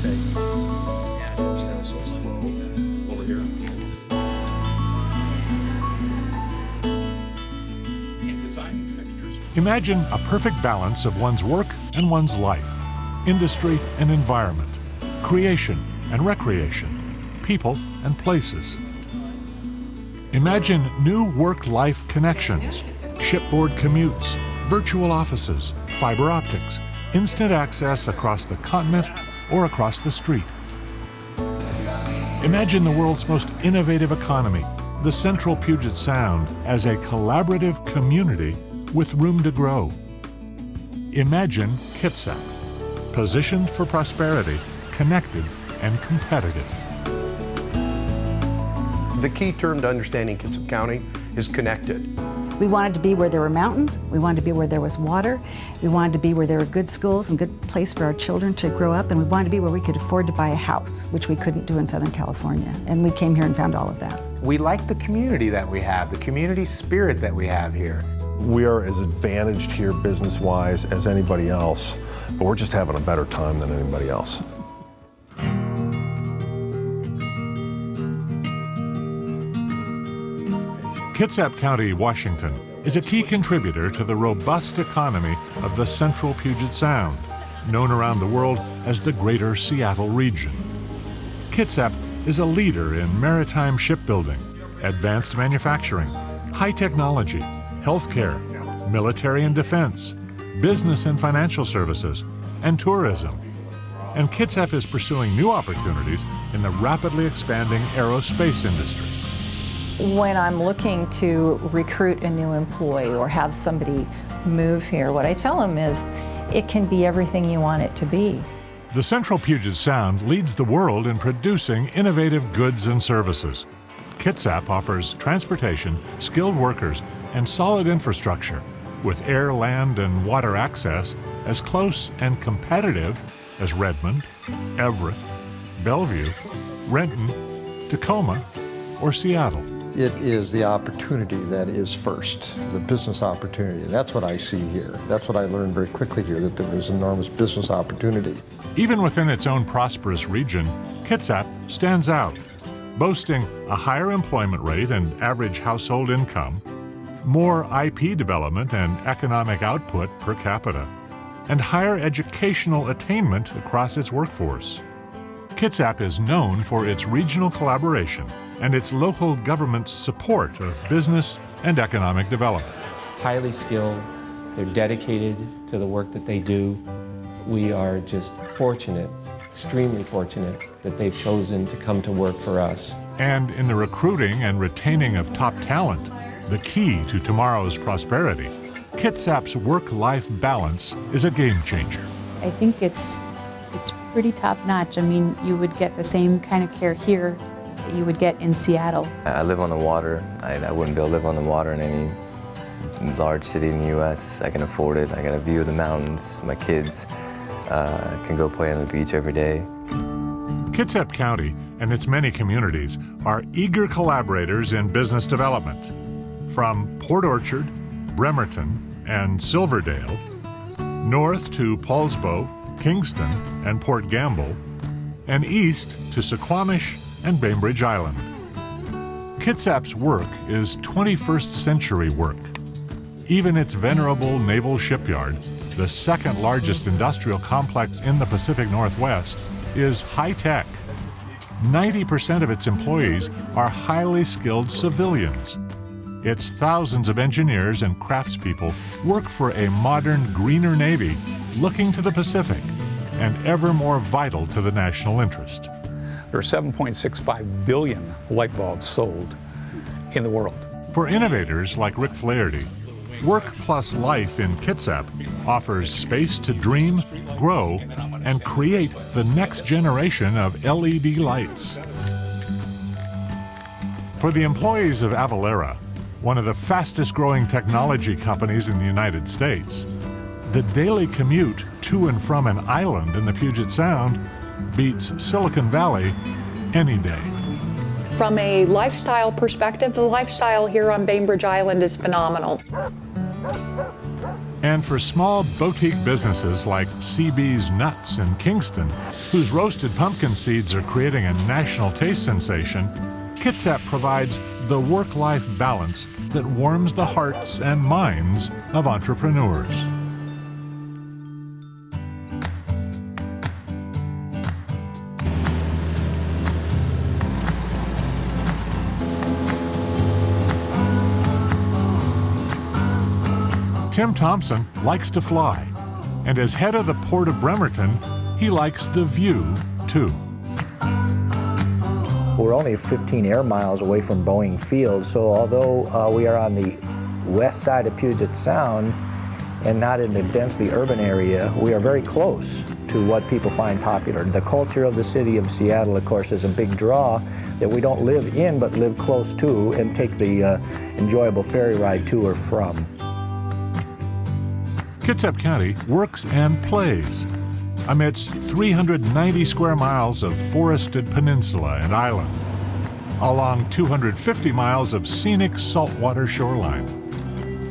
take. And also it's low over here. In designing fixtures. Imagine a perfect balance of one's work and one's life, industry and environment, creation and recreation, people and places. Imagine new work-life connections, shipboard commutes, virtual offices, fiber optics, instant access across the continent or across the street. Imagine the world's most innovative economy, the Central Puget Sound, as a collaborative community with room to grow. Imagine Kitsap, positioned for prosperity, connected and competitive. The key term to understanding Kitsap County is connected. We wanted to be where there were mountains, we wanted to be where there was water, we wanted to be where there were good schools and good place for our children to grow up, and we wanted to be where we could afford to buy a house, which we couldn't do in Southern California. And we came here and found all of that. We like the community that we have, the community spirit that we have here. We are as advantaged here business-wise as anybody else, but we're just having a better time than anybody else. Kitsap County, Washington, is a key contributor to the robust economy of the Central Puget Sound, known around the world as the Greater Seattle region. Kitsap is a leader in maritime shipbuilding, advanced manufacturing, high technology, healthcare, military and defense, business and financial services, and tourism. And Kitsap is pursuing new opportunities in the rapidly expanding aerospace industry. When I'm looking to recruit a new employee or have somebody move here, what I tell them is it can be everything you want it to be. The Central Puget Sound leads the world in producing innovative goods and services. Kitsap offers transportation, skilled workers, and solid infrastructure with air, land, and water access as close and competitive as Redmond, Everett, Bellevue, Renton, Tacoma, or Seattle. It is the opportunity that is first, the business opportunity. That's what I see here. That's what I learned very quickly here, that there was enormous business opportunity. Even within its own prosperous region, Kitsap stands out, boasting a higher employment rate and average household income, more IP development and economic output per capita, and higher educational attainment across its workforce. Kitsap is known for its regional collaboration and its local government's support of business and economic development. Highly skilled, they're dedicated to the work that they do. We are just fortunate, extremely fortunate, that they've chosen to come to work for us. And in the recruiting and retaining of top talent, the key to tomorrow's prosperity, Kitsap's work-life balance is a game changer. I think it's pretty top-notch. I mean, you would get the same kind of care here that you would get in Seattle. I live on the water. I wouldn't be able to live on the water in any large city in the U.S. I can afford it. I got a view of the mountains. My kids can go play on the beach every day. Kitsap County and its many communities are eager collaborators in business development. From Port Orchard, Bremerton, and Silverdale, north to Paulsbo, Kingston, and Port Gamble, and east to SUQJAMISH and Bainbridge Island. Kitsap's work is 21st century work. Even its venerable naval shipyard, the second largest industrial complex in the Pacific Northwest, is high-tech. 90% of its employees are highly skilled civilians. Its thousands of engineers and craftspeople work for a modern, greener Navy looking to the Pacific and ever more vital to the national interest. There are 7.65 billion light bulbs sold in the world. For innovators like Rick FLAHRTY, Work+Life in Kitsap offers space to dream, grow, and create the next generation of LED lights. For the employees of Avalara, one of the fastest growing technology companies in the United States, the daily commute to and from an island in the Puget Sound beats Silicon Valley any day. From a lifestyle perspective, the lifestyle here on Bainbridge Island is phenomenal. And for small boutique businesses like CB's Nuts in Kingston, whose roasted pumpkin seeds are creating a national taste sensation, Kitsap provides the work-life balance that warms the hearts and minds of entrepreneurs. Tim Thompson likes to fly, and as head of the Port of Bremerton, he likes the view, too. We're only 15 air miles away from Boeing Field, so although we are on the west side of Puget Sound and not in the densely urban area, we are very close to what people find popular. The culture of the city of Seattle, of course, is a big draw that we don't live in but live close to and take the enjoyable ferry ride to or from. Kitsap County works and plays amidst 390 square miles of forested peninsula and island, along 250 miles of scenic saltwater shoreline,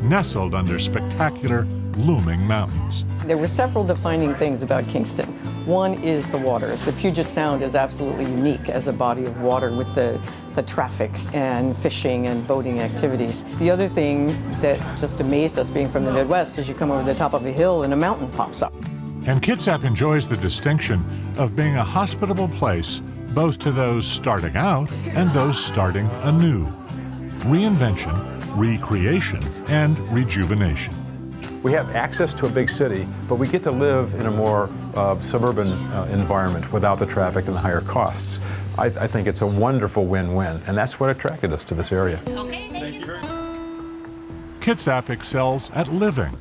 nestled under spectacular looming mountains. There were several defining things about Kingston. One is the water. The Puget Sound is absolutely unique as a body of water with the traffic and fishing and boating activities. The other thing that just amazed us being from the Midwest is you come over the top of a hill and a mountain pops up. And Kitsap enjoys the distinction of being a hospitable place both to those starting out and those starting anew. Reinvention, recreation, and rejuvenation. We have access to a big city, but we get to live in a more suburban environment without the traffic and the higher costs. I think it's a wonderful win-win, and that's what attracted us to this area. Okay, thank you. Kitsap excels at living,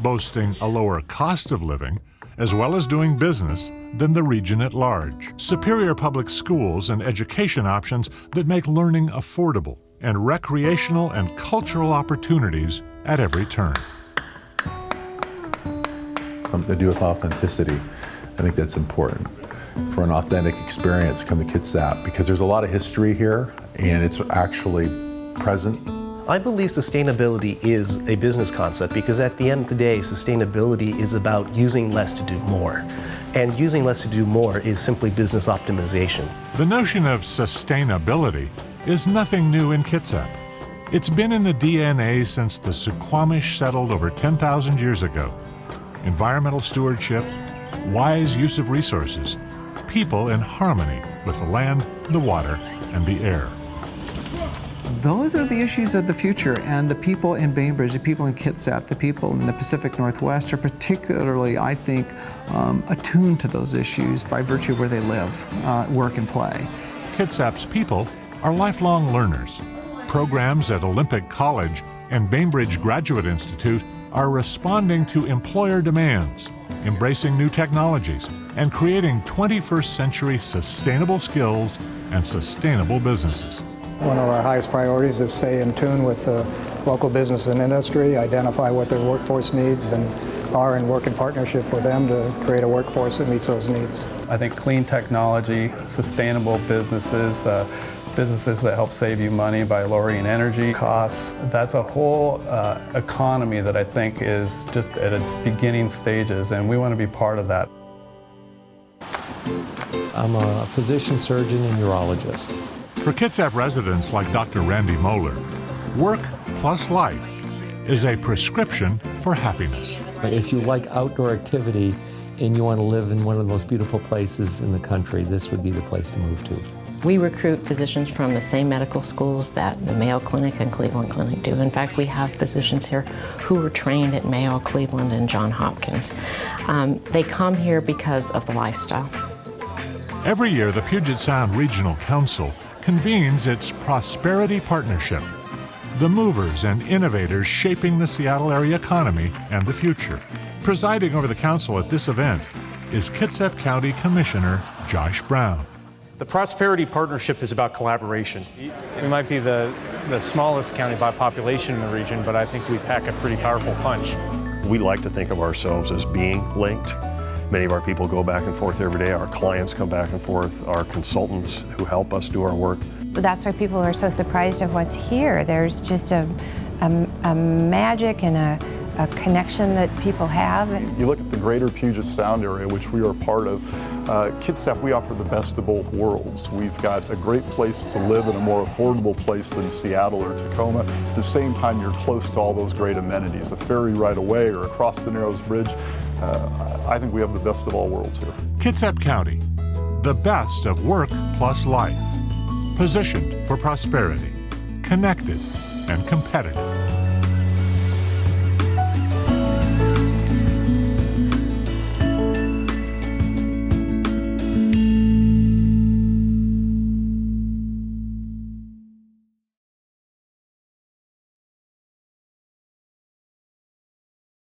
boasting a lower cost of living, as well as doing business than the region at large. Superior public schools and education options that make learning affordable, and recreational and cultural opportunities at every turn. Something to do with authenticity. I think that's important. For an authentic experience, come to Kitsap, because there's a lot of history here and it's actually present. I believe sustainability is a business concept because at the end of the day, sustainability is about using less to do more. And using less to do more is simply business optimization. The notion of sustainability is nothing new in Kitsap. It's been in the DNA since the SUQJAMISH settled over 10,000 years ago. Environmental stewardship, wise use of resources, people in harmony with the land, the water, and the air. Those are the issues of the future, and the people in Bainbridge, the people in Kitsap, the people in the Pacific Northwest are particularly, I think, attuned to those issues by virtue of where they live, work, and play. Kitsap's people are lifelong learners. Programs at Olympic College and Bainbridge Graduate Institute are responding to employer demands, embracing new technologies, and creating 21st century sustainable skills and sustainable businesses. One of our highest priorities is stay in tune with the local business and industry, identify what their workforce needs and work in partnership with them to create a workforce that meets those needs. I think clean technology, sustainable businesses, businesses that help save you money by lowering energy costs. That's a whole economy that I think is just at its beginning stages, and we want to be part of that. I'm a physician, surgeon, and urologist. For Kitsap residents like Dr. Randy Moeller, Work+Life is a prescription for happiness. If you like outdoor activity and you want to live in one of the most beautiful places in the country, this would be the place to move to. We recruit physicians from the same medical schools that the Mayo Clinic and Cleveland Clinic do. In fact, we have physicians here who were trained at Mayo, Cleveland, and Johns Hopkins. They come here because of the lifestyle. Every year, the Puget Sound Regional Council convenes its Prosperity Partnership, the movers and innovators shaping the Seattle area economy and the future. Presiding over the council at this event is Kitsap County Commissioner Josh Brown. The Prosperity Partnership is about collaboration. We might be the smallest county by population in the region, but I think we pack a pretty powerful punch. We like to think of ourselves as being linked. Many of our people go back and forth every day. Our clients come back and forth. Our consultants who help us do our work. That's why people are so surprised of what's here. There's just a magic and a connection that people have. And you look at the greater Puget Sound area, which we are part of, Kitsap, we offer the best of both worlds. We've got a great place to live in a more affordable place than Seattle or Tacoma. At the same time, you're close to all those great amenities, a ferry right away or across the Narrows Bridge. I think we have the best of all worlds here. Kitsap County, the best of work plus life. Positioned for prosperity, connected and competitive.